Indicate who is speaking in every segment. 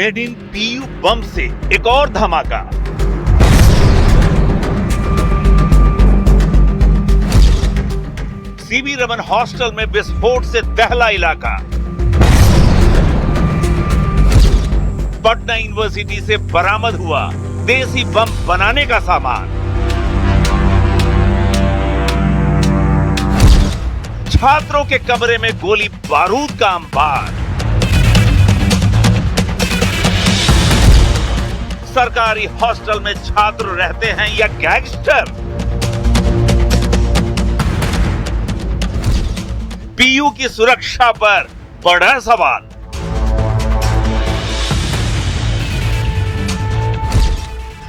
Speaker 1: Made in PU बम से एक और धमाका। सीवी रमन हॉस्टल में विस्फोट से दहला इलाका। पटना यूनिवर्सिटी से बरामद हुआ देसी बम बनाने का सामान। छात्रों के कमरे में गोली बारूद का अंबार। सरकारी हॉस्टल में छात्र रहते हैं या गैंगस्टर? पीयू की सुरक्षा पर बड़ा सवाल।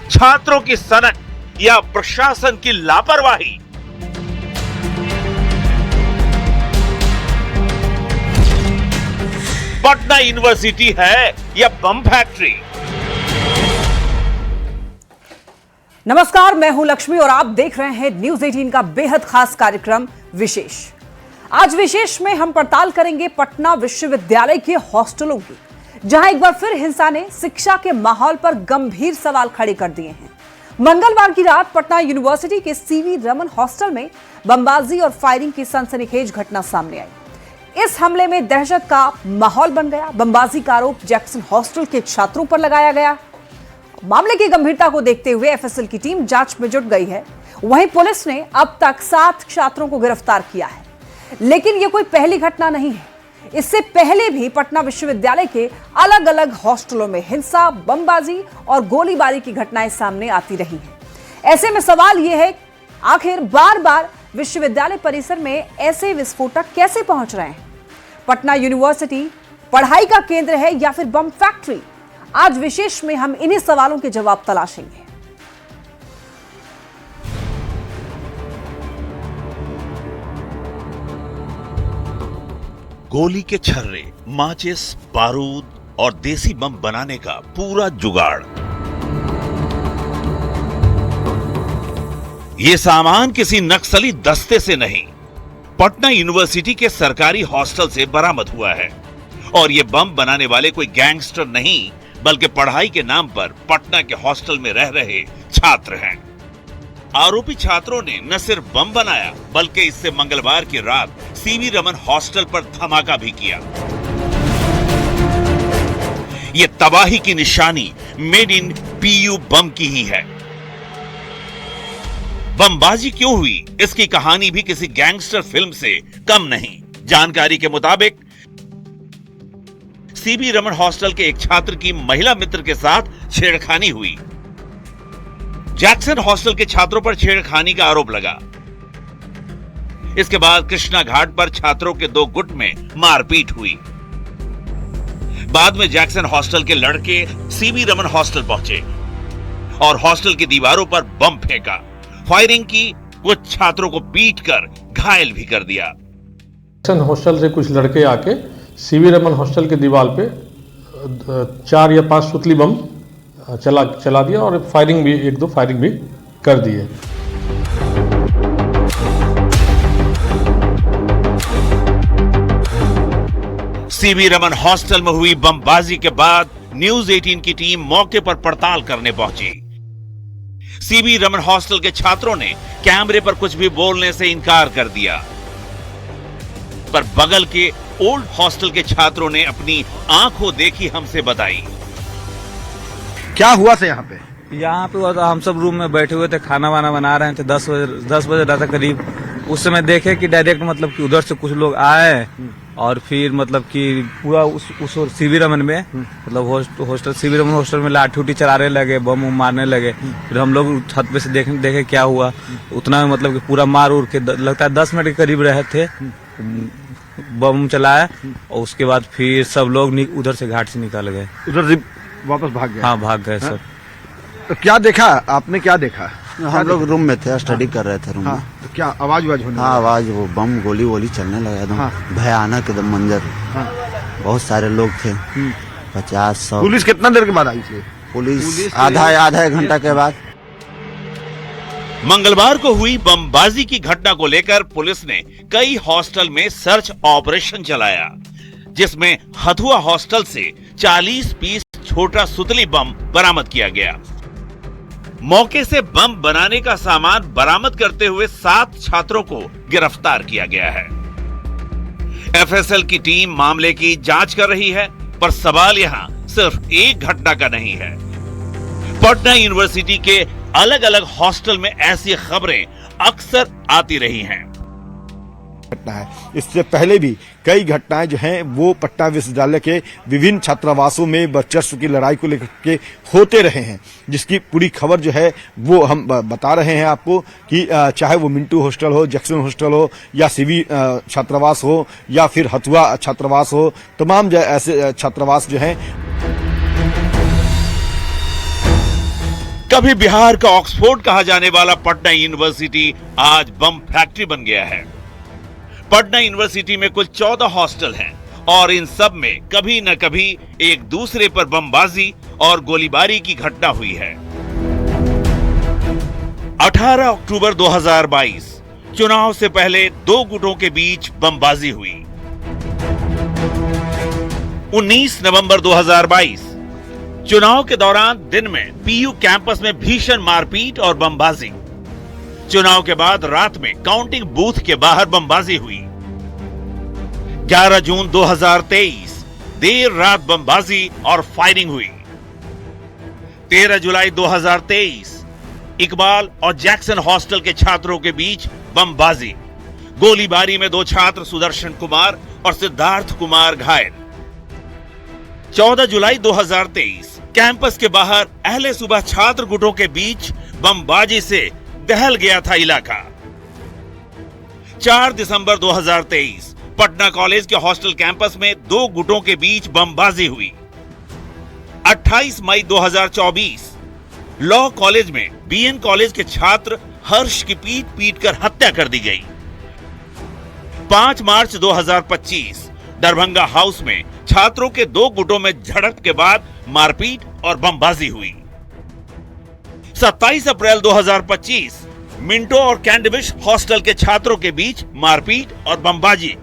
Speaker 1: छात्रों की सनक या प्रशासन की लापरवाही? पटना यूनिवर्सिटी है या बम फैक्ट्री?
Speaker 2: नमस्कार, मैं हूं लक्ष्मी और आप देख रहे हैं न्यूज 18 का बेहद खास कार्यक्रम विशेष। आज विशेष में हम पड़ताल करेंगे पटना विश्वविद्यालय के हॉस्टलों की, जहां एक बार फिर हिंसा ने शिक्षा के माहौल पर गंभीर सवाल खड़े कर दिए हैं। मंगलवार की रात पटना यूनिवर्सिटी के सीवी रमन हॉस्टल में बमबाजी और फायरिंग की सनसनीखेज घटना सामने आई। इस हमले में दहशत का माहौल बन गया। बमबाजी का आरोप जैक्सन हॉस्टल के छात्रों पर लगाया गया। मामले की गंभीरता को देखते हुए एफएसएल की टीम जांच में जुट गई है। वहीं पुलिस ने अब तक 7 छात्रों को गिरफ्तार किया है। लेकिन यह कोई पहली घटना नहीं है। इससे पहले भी पटना विश्वविद्यालय के अलग अलग हॉस्टलों में हिंसा, बमबाजी और गोलीबारी की घटनाएं सामने आती रही हैं। ऐसे में सवाल यह है, आखिर बार बार विश्वविद्यालय परिसर में ऐसे विस्फोटक कैसे पहुंच रहे हैं? पटना यूनिवर्सिटी पढ़ाई का केंद्र है या फिर बम फैक्ट्री? आज विशेष में हम इन्हीं सवालों के जवाब तलाशेंगे।
Speaker 1: गोली के छर्रे, माचिस, बारूद और देसी बम बनाने का पूरा जुगाड़। ये सामान किसी नक्सली दस्ते से नहीं, पटना यूनिवर्सिटी के सरकारी हॉस्टल से बरामद हुआ है। और ये बम बनाने वाले कोई गैंगस्टर नहीं, बल्कि पढ़ाई के नाम पर पटना के हॉस्टल में रह रहे छात्र हैं। आरोपी छात्रों ने न सिर्फ बम बनाया, बल्कि इससे मंगलवार की रात सीवी रमन हॉस्टल पर धमाका भी किया। ये तबाही की निशानी मेड इन पीयू बम की ही है। बमबाजी क्यों हुई, इसकी कहानी भी किसी गैंगस्टर फिल्म से कम नहीं। जानकारी के मुताबिक सीवी रमन हॉस्टल के एक छात्र की महिला मित्र के साथ छेड़खानी हुई। जैक्सन हॉस्टल के छात्रों पर छेड़खानी का आरोप लगा। इसके बाद कृष्णा घाट पर छात्रों के 2 गुट में मारपीट हुई। बाद में जैक्सन हॉस्टल के लड़के सीवी रमन हॉस्टल पहुंचे और हॉस्टल की दीवारों पर बम फेंका, फायरिंग की, कुछ छात्रों को पीटकर घायल भी कर दिया।
Speaker 3: जैक्सन हॉस्टल से कुछ लड़के आके सीवी रमन हॉस्टल के दीवार पे 4 या 5 सुतली बम चला दिया और फायरिंग भी 1-2 फायरिंग भी कर दिए।
Speaker 1: सीवी रमन हॉस्टल में हुई बमबाजी के बाद न्यूज 18 की टीम मौके पर पड़ताल करने पहुंची। सीवी रमन हॉस्टल के छात्रों ने कैमरे पर कुछ भी बोलने से इनकार कर दिया, पर बगल के ओल्ड हॉस्टल के छात्रों ने अपनी आंखों देखी हमसे बताई।
Speaker 4: क्या हुआ था यहाँ पे?
Speaker 5: यहाँ पे हम सब रूम में बैठे हुए थे, खाना वाना बना रहे थे। 10 बजे रहा था करीब। उस समय देखे कि डायरेक्ट मतलब कि उधर से कुछ लोग आए और फिर मतलब कि पूरा उस सीवी रमन में मतलब हॉस्टल सीवी रमन हॉस्टल में लाठी उठी चलाने लगे, बम मारने लगे। फिर हम लोग छत पे से देखे क्या हुआ। उतना में मतलब कि पूरा मार उड़ के लगता है 10 मिनट के करीब रहे थे, बम चलाया और उसके बाद फिर सब लोग उधर से घाट से निकल गए।
Speaker 4: उधर से वापस भाग गए?
Speaker 5: हाँ, भाग गए सब।
Speaker 4: तो क्या देखा आपने? क्या देखा?
Speaker 6: हम लोग रूम में थे, स्टडी कर रहे थे रूम में।
Speaker 4: तो क्या आवाज होने?
Speaker 6: हाँ, आवाज, वो बम गोली वोली चलने लगा एकदम भयानक एकदम मंजर। बहुत सारे लोग थे, 50-100।
Speaker 4: पुलिस कितना देर के बाद आई थी?
Speaker 6: पुलिस आधा एक घंटा के बाद।
Speaker 1: मंगलवार को हुई बमबाजी की घटना को लेकर पुलिस ने कई हॉस्टल में सर्च ऑपरेशन चलाया, जिसमें हथुआ हॉस्टल से 40 पीस छोटा सुतली बम बरामद किया गया। मौके से बम बनाने का सामान बरामद करते हुए 7 छात्रों को गिरफ्तार किया गया है। एफएसएल की टीम मामले की जांच कर रही है, पर सवाल यहां सिर्फ एक घटना का नहीं है। पटना यूनिवर्सिटी के अलग अलग हॉस्टल में ऐसी खबरें अक्सर आती रही हैं।
Speaker 4: घटना है, इससे पहले भी कई घटनाएं जो हैं वो पटना विश्वविद्यालय के विभिन्न छात्रावासों में वर्चस्व की लड़ाई को लेकर के होते रहे हैं, जिसकी पूरी खबर जो है वो हम बता रहे हैं आपको कि चाहे वो मिंटू हॉस्टल हो, जैक्सन हॉस्टल हो, या सीवी छात्रावास हो, या फिर हथुआ छात्रावास हो, तमाम जो ऐसे छात्रावास जो हैं।
Speaker 1: कभी बिहार का ऑक्सफोर्ड कहा जाने वाला पटना यूनिवर्सिटी आज बम फैक्ट्री बन गया है। पटना यूनिवर्सिटी में कुल 14 हॉस्टल हैं और इन सब में कभी न कभी एक दूसरे पर बमबाजी और गोलीबारी की घटना हुई है। 18 अक्टूबर 2022 चुनाव से पहले 2 गुटों के बीच बमबाजी हुई। 19 नवंबर 2022 चुनाव के दौरान दिन में पीयू कैंपस में भीषण मारपीट और बमबाजी। चुनाव के बाद रात में काउंटिंग बूथ के बाहर बमबाजी हुई। 11 जून 2023 देर रात बमबाजी और फायरिंग हुई। 13 जुलाई 2023 इकबाल और जैक्सन हॉस्टल के छात्रों के बीच बमबाजी। गोलीबारी में 2 छात्र सुदर्शन कुमार और सिद्धार्थ कुमार घायल। 14 जुलाई 2023 कैंपस के बाहर अहले सुबह छात्र गुटों के बीच बमबाजी से दहल गया था इलाका। 4 दिसंबर 2023 पटना कॉलेज के हॉस्टल कैंपस में 2 गुटों के बीच बमबाजी हुई। 28 मई 2024 लॉ कॉलेज में बीएन कॉलेज के छात्र हर्ष की पीट कर हत्या कर दी गई। 5 मार्च 2025 दरभंगा हाउस में छात्रों के 2 गुटों में झड़प के बाद मारपीट और बमबाजी हुई। 27 अप्रैल 2025 मिंटो और कैंडविश हॉस्टल के छात्रों के बीच मारपीट और बमबाजी।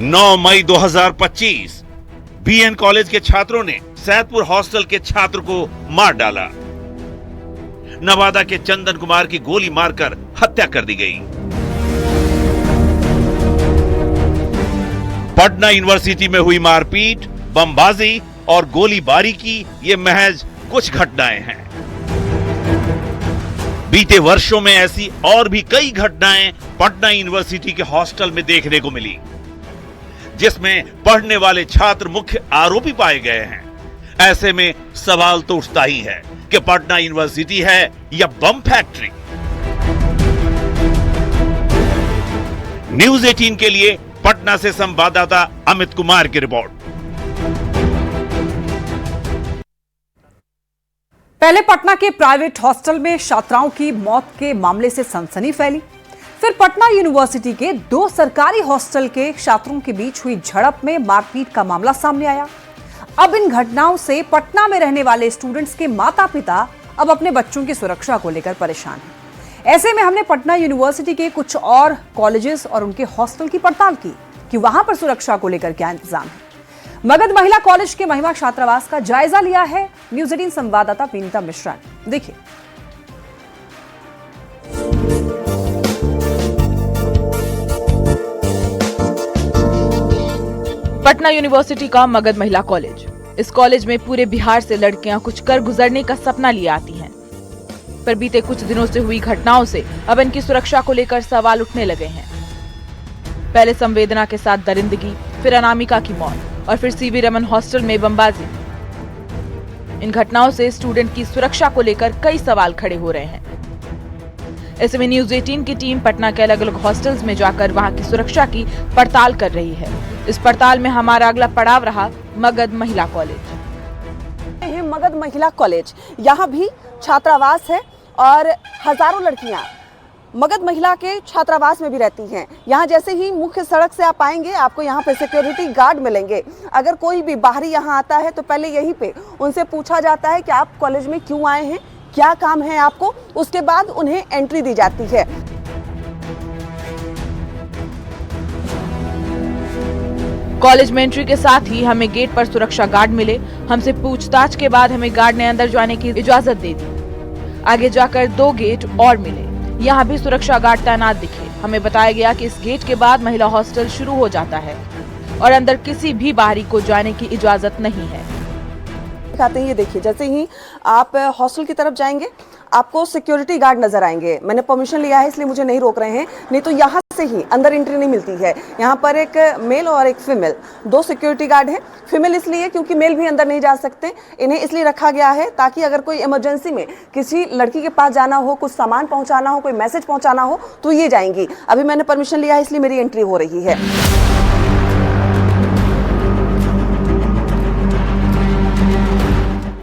Speaker 1: 9 मई 2025 बीएन कॉलेज के छात्रों ने सैदपुर हॉस्टल के छात्र को मार डाला। नवादा के चंदन कुमार की गोली मारकर हत्या कर दी गई। पटना यूनिवर्सिटी में हुई मारपीट, बमबाजी और गोलीबारी की ये महज कुछ घटनाएं हैं। बीते वर्षों में ऐसी और भी कई घटनाएं पटना यूनिवर्सिटी के हॉस्टल में देखने को मिली, जिसमें पढ़ने वाले छात्र मुख्य आरोपी पाए गए हैं। ऐसे में सवाल तो उठता ही है कि पटना यूनिवर्सिटी है या बम फैक्ट्री। न्यूज़ 18 के लिए पटना से संवाददाता अमित कुमार की रिपोर्ट।
Speaker 2: पहले पटना के प्राइवेट हॉस्टल में छात्राओं की मौत के मामले से सनसनी फैली। फिर पटना यूनिवर्सिटी के 2 सरकारी हॉस्टल के छात्रों के बीच हुई झड़प में मारपीट का मामला सामने आया। अब इन घटनाओं से पटना में रहने वाले स्टूडेंट्स के माता पिता अब अपने बच्चों की सुरक्षा को लेकर परेशान हैं। ऐसे में हमने पटना यूनिवर्सिटी के कुछ और कॉलेजेस और उनके हॉस्टल की पड़ताल की कि वहां पर सुरक्षा को लेकर क्या इंतजाम है। मगध महिला कॉलेज के महिला छात्रावास का जायजा लिया है न्यूज़ 18 संवाददाता विनीता मिश्रा ने। देखिए।
Speaker 7: पटना यूनिवर्सिटी का मगध महिला कॉलेज। इस कॉलेज में पूरे बिहार से लड़कियां कुछ कर गुजरने का सपना लिए आती हैं, पर बीते कुछ दिनों से हुई घटनाओं से अब इनकी सुरक्षा को लेकर सवाल उठने लगे हैं। पहले संवेदना के साथ दरिंदगी, फिर अनामिका की मौत और फिर सीवी रमन हॉस्टल में बमबाजी। इन घटनाओं से स्टूडेंट की सुरक्षा को लेकर कई सवाल खड़े हो रहे हैं। ऐसे में न्यूज़ 18 की टीम पटना के अलग अलग हॉस्टल्स में जाकर वहां की सुरक्षा की पड़ताल कर रही है। इस पड़ताल में हमारा अगला पड़ाव रहा मगध महिला कॉलेज।
Speaker 8: मगध महिला कॉलेज, यहाँ भी छात्रावास है और हजारों लड़कियां मगध महिला के छात्रावास में भी रहती हैं। यहाँ जैसे ही मुख्य सड़क से आप आएंगे, आपको यहाँ पे सिक्योरिटी गार्ड मिलेंगे। अगर कोई भी बाहरी यहाँ आता है तो पहले यहीं पे उनसे पूछा जाता है कि आप कॉलेज में क्यों आए हैं, क्या काम है आपको, उसके बाद उन्हें एंट्री दी जाती है।
Speaker 7: कॉलेज में एंट्री के साथ ही हमें गेट पर सुरक्षा गार्ड मिले। हमसे पूछताछ के बाद हमें गार्ड ने अंदर जाने की इजाजत दे दी। आगे जाकर 2 गेट और मिले, यहाँ भी सुरक्षा गार्ड तैनात दिखे। हमें बताया गया कि इस गेट के बाद महिला हॉस्टल शुरू हो जाता है और अंदर किसी भी बाहरी को जाने की इजाजत नहीं है।
Speaker 8: दिखाते हैं, ये देखिए, जैसे ही आप हॉस्टल की तरफ जाएंगे आपको सिक्योरिटी गार्ड नजर आएंगे। मैंने परमिशन लिया है इसलिए मुझे नहीं रोक रहे हैं, नहीं तो यहाँ से ही अंदर एंट्री नहीं मिलती है। यहाँ पर एक मेल और एक फीमेल 2 सिक्योरिटी गार्ड हैं। फीमेल इसलिए क्योंकि मेल भी अंदर नहीं जा सकते, इन्हें इसलिए रखा गया है ताकि अगर कोई इमरजेंसी में किसी लड़की के पास जाना हो, कुछ सामान पहुंचाना हो, कोई मैसेज पहुंचाना हो तो ये जाएंगी। अभी मैंने परमिशन लिया है इसलिए मेरी एंट्री हो रही है।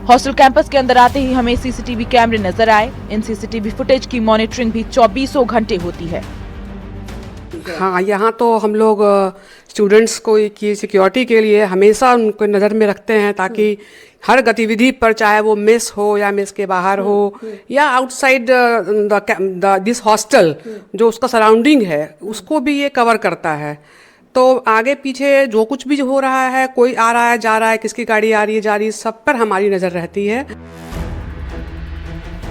Speaker 7: हॉस्टल कैंपस के अंदर आते ही हमें सीसीटीवी कैमरे नजर आए। इन सीसीटीवी फुटेज की मॉनिटरिंग भी 24 घंटे होती है।
Speaker 9: हाँ, यहाँ तो हम लोग स्टूडेंट्स को की सिक्योरिटी के लिए हमेशा उनको नज़र में रखते हैं ताकि हर गतिविधि पर, चाहे वो मेस हो या मेस के बाहर हो या आउटसाइड दिस हॉस्टल, जो उसका सराउंडिंग है उसको भी ये कवर करता है। तो आगे पीछे जो कुछ भी हो रहा है, कोई आ रहा है जा रहा है, किसकी गाड़ी आ रही है जा रही है, सब पर हमारी नज़र रहती है।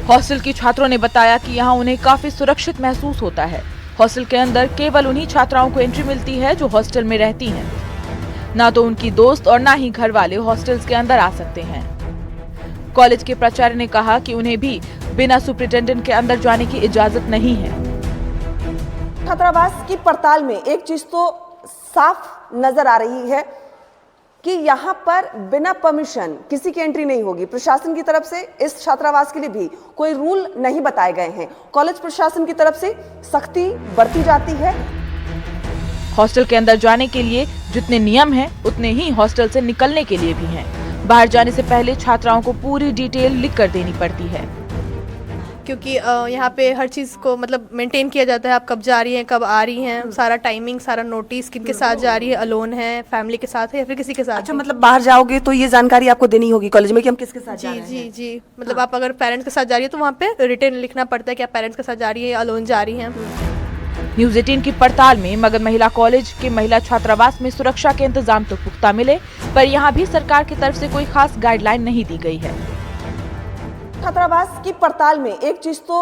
Speaker 7: हॉस्टल की छात्रों ने बताया कि यहाँ उन्हें काफी सुरक्षित महसूस होता है। हॉस्टल के अंदर केवल उन्हीं छात्राओं को एंट्री मिलती है जो हॉस्टल में रहती हैं। ना तो उनकी दोस्त और ना ही घर वाले हॉस्टल्स के अंदर आ सकते हैं। कॉलेज के प्राचार्य ने कहा कि उन्हें भी बिना सुपरिटेंडेंट के अंदर जाने की इजाजत नहीं है।
Speaker 8: छात्रावास की पड़ताल में एक चीज तो साफ नजर आ रही है कि यहाँ पर बिना परमिशन किसी की एंट्री नहीं होगी। प्रशासन की तरफ से इस छात्रावास के लिए भी कोई रूल नहीं बताए गए हैं। कॉलेज प्रशासन की तरफ से सख्ती बरती जाती है।
Speaker 7: हॉस्टल के अंदर जाने के लिए जितने नियम हैं, उतने ही हॉस्टल से निकलने के लिए भी हैं। बाहर जाने से पहले छात्राओं को पूरी डिटेल लिख कर देनी पड़ती है,
Speaker 10: क्योंकि यहाँ पे हर चीज़ को मतलब मेंटेन किया जाता है। आप कब जा रही हैं, कब आ रही हैं, सारा टाइमिंग, सारा नोटिस, किनके साथ जा रही है, अलोन है, फैमिली के साथ है या फिर किसी के साथ।
Speaker 8: अच्छा, मतलब बाहर जाओगे तो ये जानकारी आपको देनी होगी कॉलेज में कि हम किसके साथ जा रहे हैं।
Speaker 10: जी जी, मतलब आप अगर पेरेंट्स के साथ जा रही है तो वहाँ पे रिटर्न लिखना पड़ता है कि आप पेरेंट्स के साथ जा रही है या अलोन जा रही हैं।
Speaker 7: न्यूज़ 18 की पड़ताल में मगध महिला कॉलेज के महिला छात्रावास में सुरक्षा के इंतजाम तो पुख्ता मिले, पर यहाँ भी सरकार की तरफ से कोई खास गाइडलाइन नहीं दी गई है।
Speaker 8: छात्रावास की पड़ताल में एक चीज तो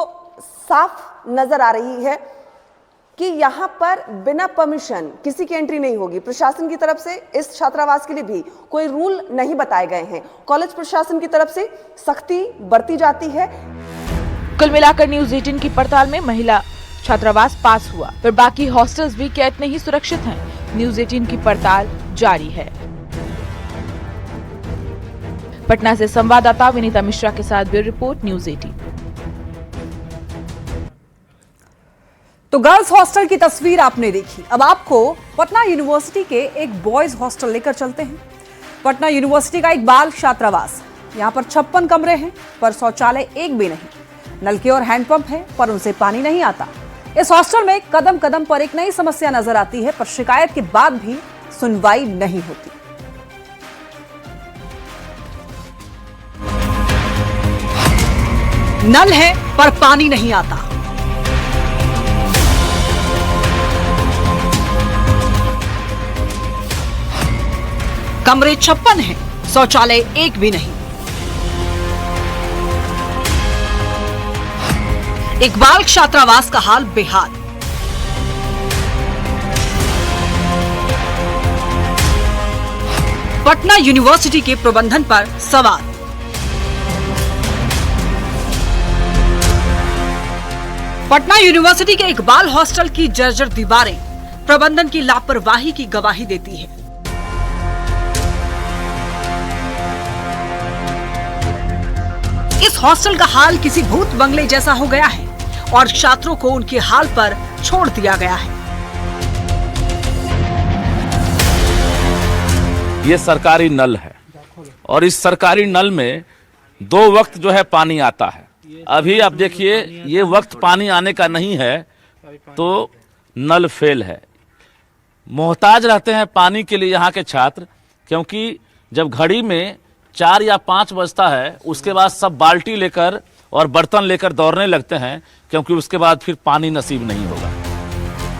Speaker 8: साफ नजर आ रही है कि यहाँ पर बिना परमिशन किसी की एंट्री नहीं होगी। प्रशासन की तरफ से इस छात्रावास के लिए भी कोई रूल नहीं बताए गए हैं। कॉलेज प्रशासन की तरफ से सख्ती बरती जाती है।
Speaker 7: कुल मिलाकर न्यूज़ 18 की पड़ताल में महिला छात्रावास पास हुआ, पर बाकी हॉस्टल्स भी क्या इतने ही सुरक्षित हैं? न्यूज़ 18 की पड़ताल जारी है। पटना से संवाददाता विनीता मिश्रा के साथ ब्यूरो रिपोर्ट, न्यूज़ 18।
Speaker 2: तो गर्ल्स हॉस्टल की तस्वीर आपने देखी। अब आपको पटना यूनिवर्सिटी के एक बॉयज हॉस्टल लेकर चलते हैं। पटना यूनिवर्सिटी का एक बाल छात्रावास। यहाँ पर 56 कमरे हैं, पर शौचालय एक भी नहीं। नलके और हैंडपंप है, पर उनसे पानी नहीं आता। इस हॉस्टल में कदम कदम पर एक नई समस्या नजर आती है, पर शिकायत के बाद भी सुनवाई नहीं होती। नल है पर पानी नहीं आता। कमरे 56 हैं, शौचालय एक भी नहीं। एक बाल छात्रावास का हाल बेहाल। पटना यूनिवर्सिटी के प्रबंधन पर सवाल। पटना यूनिवर्सिटी के एक बाल हॉस्टल की जर्जर दीवारें प्रबंधन की लापरवाही की गवाही देती है। इस हॉस्टल का हाल किसी भूत बंगले जैसा हो गया है और छात्रों को उनके हाल पर छोड़ दिया गया है।
Speaker 11: ये सरकारी नल है और इस सरकारी नल में 2 वक्त जो है पानी आता है। अभी आप देखिए, ये वक्त पानी आने का नहीं है तो नल फेल है। मोहताज रहते हैं पानी के लिए यहाँ के छात्र, क्योंकि जब घड़ी में 4 या 5 बजता है उसके बाद सब बाल्टी लेकर और बर्तन लेकर दौड़ने लगते हैं, क्योंकि उसके बाद फिर पानी नसीब नहीं होगा।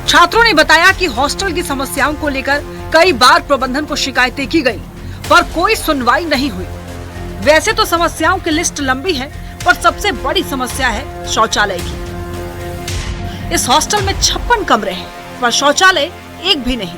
Speaker 2: छात्रों ने बताया कि हॉस्टल की समस्याओं को लेकर कई बार प्रबंधन को शिकायतें की गई, पर कोई सुनवाई नहीं हुई। वैसे तो समस्याओं की लिस्ट लंबी है, पर सबसे बड़ी समस्या है शौचालय की। इस हॉस्टल में 56 कमरे हैं, पर शौचालय एक भी नहीं।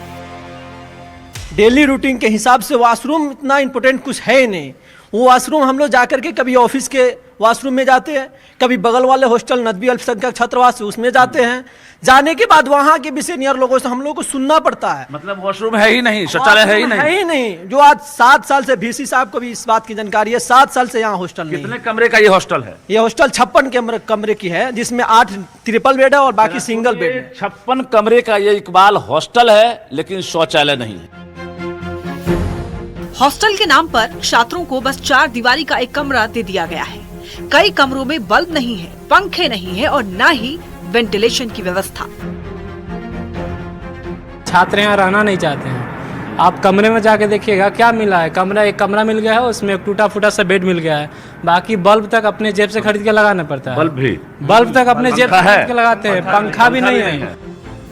Speaker 12: डेली रूटीन के हिसाब से वॉशरूम इतना इम्पोर्टेंट कुछ है ही नहीं। वो वॉशरूम हम लोग जाकर के कभी ऑफिस के वॉशरूम में जाते हैं, कभी बगल वाले हॉस्टल नदवी अल्पसंख्यक छात्रावास उसमें जाते हैं। जाने के बाद वहाँ के भी सीनियर लोगों से हम लोग को सुनना पड़ता है।
Speaker 11: मतलब वॉशरूम है ही नहीं, शौचालय है ही नहीं।
Speaker 12: जो आज 7 साल से VC साहब को भी इस बात की जानकारी है, 7 साल से यहाँ हॉस्टल नहीं।
Speaker 11: कितने कमरे का ये हॉस्टल है?
Speaker 12: ये हॉस्टल 56 कमरे की है, जिसमें 8 ट्रिपल बेड है और बाकी सिंगल बेड है।
Speaker 11: 56 कमरे का ये इकबाल हॉस्टल है, लेकिन शौचालय नहीं है।
Speaker 2: हॉस्टल के नाम पर छात्रों को बस 4 दीवारी का एक कमरा दे दिया गया है। कई कमरों में बल्ब नहीं है, पंखे नहीं है और न ही वेंटिलेशन की व्यवस्था।
Speaker 13: छात्र यहाँ रहना नहीं चाहते हैं। आप कमरे में जाके देखिएगा क्या मिला है। एक कमरा मिल गया है, उसमें एक टूटा फूटा सा बेड मिल गया है। बाकी बल्ब तक अपने जेब से खरीद के लगाना पड़ता है। बल्ब तक अपने जेब से खरीद के लगाते हैं, पंखा भी नहीं है।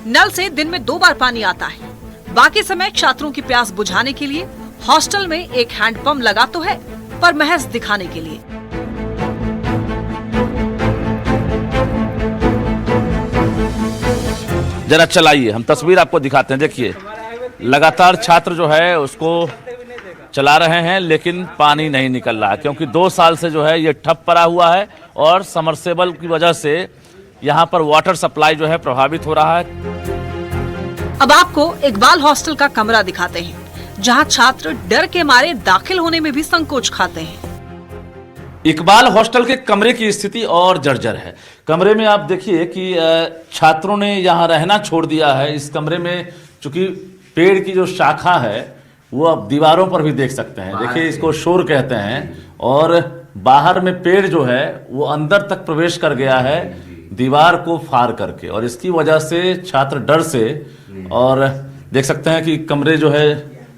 Speaker 2: नल से दिन में 2 बार पानी आता है। बाकी समय छात्रों की प्यास बुझाने के लिए हॉस्टल में एक हैंडपंप लगा तो है, पर महज दिखाने के लिए।
Speaker 11: जरा चलाइए, हम तस्वीर आपको दिखाते हैं। देखिए, लगातार छात्र जो है उसको चला रहे हैं, लेकिन पानी नहीं निकल रहा, क्योंकि 2 साल से जो है ये ठप पड़ा हुआ है और समरसेबल की वजह से यहाँ पर वाटर सप्लाई जो है प्रभावित हो रहा है।
Speaker 2: अब आपको इकबाल हॉस्टल का कमरा दिखाते हैं, जहाँ छात्र डर के मारे दाखिल होने में भी संकोच खाते हैं।
Speaker 11: इकबाल हॉस्टल के कमरे की स्थिति और जर्जर है। कमरे में आप देखिए कि छात्रों ने यहाँ रहना छोड़ दिया है। इस कमरे में चूंकि पेड़ की जो शाखा है वो आप दीवारों पर भी देख सकते हैं। देखिए, इसको शोर कहते हैं, और बाहर में पेड़ जो है वो अंदर तक प्रवेश कर गया है दीवार को फाड़ करके, और इसकी वजह से छात्र डर से, और देख सकते हैं कि कमरे जो है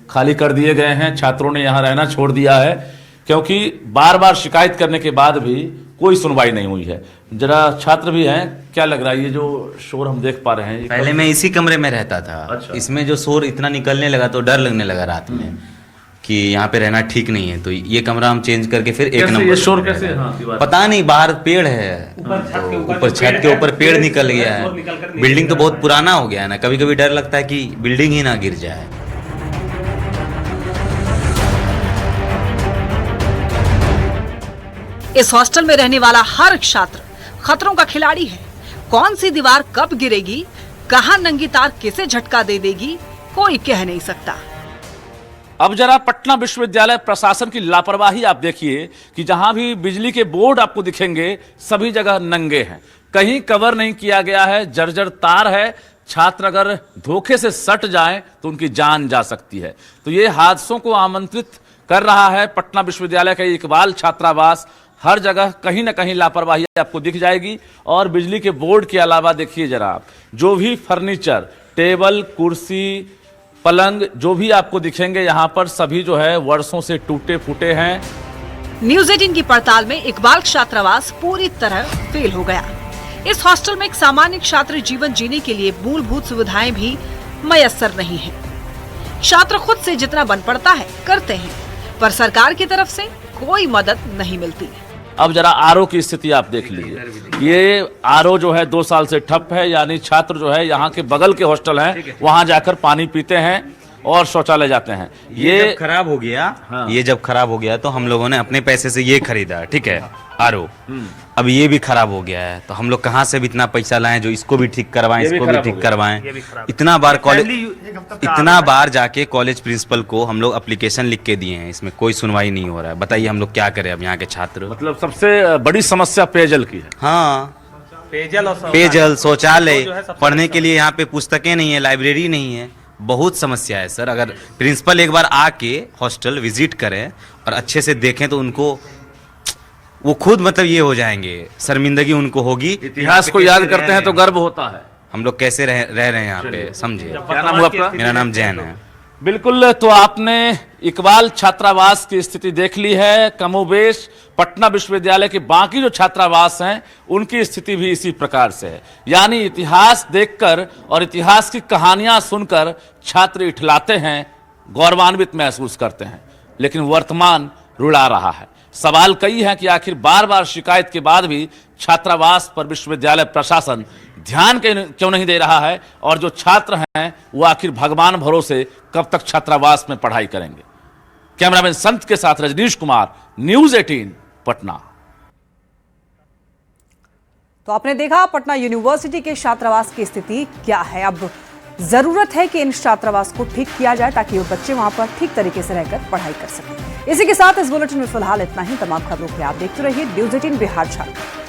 Speaker 11: खाली कर दिए गए हैं। छात्रों ने यहाँ रहना छोड़ दिया है, क्योंकि बार बार शिकायत करने के बाद भी कोई सुनवाई नहीं हुई है। जरा छात्र भी हैं, क्या लग रहा है ये जो शोर हम देख पा रहे हैं?
Speaker 14: पहले मैं इसी कमरे में रहता था। अच्छा। इसमें जो शोर इतना निकलने लगा तो डर लगने लगा रात में कि यहाँ पे रहना ठीक नहीं है, तो ये कमरा हम चेंज करके फिर 1 नंबर।
Speaker 11: ये शोर कैसे? हाँ,
Speaker 14: पता नहीं, बाहर पेड़ है, ऊपर छत के ऊपर पेड़ निकल गया है। बिल्डिंग तो बहुत पुराना हो गया है ना, कभी कभी डर लगता है कि बिल्डिंग ही ना गिर जाए।
Speaker 2: इस हॉस्टल में रहने वाला हर छात्र खतरों का खिलाड़ी है। कौन सी दीवार कब गिरेगी, कहां नंगी तार किसे झटका दे देगी, कोई कह नहीं सकता।
Speaker 11: अब जरा पटना विश्वविद्यालय प्रशासन की लापरवाही आप देखिए कि जहां भी बिजली के बोर्ड आपको दिखेंगे सभी जगह नंगे हैं, कहीं कवर नहीं किया गया है, जर्जर तार है। छात्र अगर धोखे से सट जाएं तो उनकी जान जा सकती है। तो ये हादसों को आमंत्रित कर रहा है पटना विश्वविद्यालय का इकबाल छात्रावास। हर जगह कहीं ना कहीं लापरवाही आपको दिख जाएगी। और बिजली के बोर्ड के अलावा देखिए जरा आप, जो भी फर्नीचर, टेबल, कुर्सी, पलंग जो भी आपको दिखेंगे यहाँ पर सभी जो है वर्षों से टूटे फूटे हैं।
Speaker 2: न्यूज़ 18 की पड़ताल में इकबाल छात्रावास पूरी तरह फेल हो गया। इस हॉस्टल में एक सामान्य छात्र जीवन जीने के लिए मूलभूत सुविधाएं भी मयस्सर नहीं है। छात्र खुद से जितना बन पड़ता है करते हैं, पर सरकार की तरफ से कोई मदद नहीं मिलती।
Speaker 11: अब जरा आरओ की स्थिति आप देख लीजिए। ये आरओ जो है 2 साल से ठप है, यानी छात्र जो है यहाँ के बगल के हॉस्टल हैं वहां जाकर पानी पीते हैं और शौचालय जाते हैं।
Speaker 14: ये जब खराब हो गया, हाँ। ये जब खराब हो गया तो हम लोगों ने अपने पैसे से ये खरीदा, ठीक है, आरओ। अब ये भी खराब हो गया है, तो हम लोग कहाँ से भी इतना पैसा लाएं जो इसको भी ठीक करवाएं, इसको भी ठीक करवाएं। इतना बार जाके कॉलेज प्रिंसिपल को हम लोग एप्लीकेशन लिख के दिए हैं, इसमें कोई सुनवाई नहीं हो रहा है। बताइए हम लोग क्या करें अब यहाँ के छात्र।
Speaker 11: मतलब सबसे बड़ी समस्या पेयजल की है।
Speaker 14: हाँ, पेयजल, शौचालय, पढ़ने के लिए यहाँ पे पुस्तकें नहीं है, लाइब्रेरी नहीं है, बहुत समस्या है सर। अगर प्रिंसिपल एक बार आके हॉस्टल विजिट करें और अच्छे से देखें तो उनको, वो खुद मतलब ये हो जाएंगे, शर्मिंदगी उनको होगी।
Speaker 11: इतिहास को याद करते हैं तो गर्व होता है।
Speaker 14: हम लोग कैसे रह रहे हैं यहाँ पे, समझिए।
Speaker 11: क्या नाम हुआ आपका?
Speaker 14: मेरा नाम जैन है।
Speaker 11: बिल्कुल, तो आपने इकबाल छात्रावास की स्थिति देख ली है। कमोबेश पटना विश्वविद्यालय के बाकी जो छात्रावास हैं उनकी स्थिति भी इसी प्रकार से है। यानी इतिहास देखकर और इतिहास की कहानियां सुनकर छात्र इठलाते हैं, गौरवान्वित महसूस करते हैं, लेकिन वर्तमान रुला रहा है। सवाल कई हैं कि आखिर बार बार शिकायत के बाद भी छात्रावास पर विश्वविद्यालय प्रशासन ध्यान क्यों नहीं दे रहा है, और जो छात्र हैं वो आखिर भगवान भरोसे कब तक छात्रावास में पढ़ाई करेंगे। कैमरामैन संत के साथ रजनीश कुमार, न्यूज़ 18 पटना।
Speaker 2: तो आपने देखा पटना यूनिवर्सिटी के छात्रावास की स्थिति क्या है। अब जरूरत है कि इन छात्रावास को ठीक किया जाए ताकि वो बच्चे वहां पर ठीक तरीके से रहकर पढ़ाई कर सकें। इसी के साथ इस बुलेटिन में फिलहाल इतना ही। तमाम खबरों के आप देखते रहिए न्यूज़ 18 बिहार झारखंड।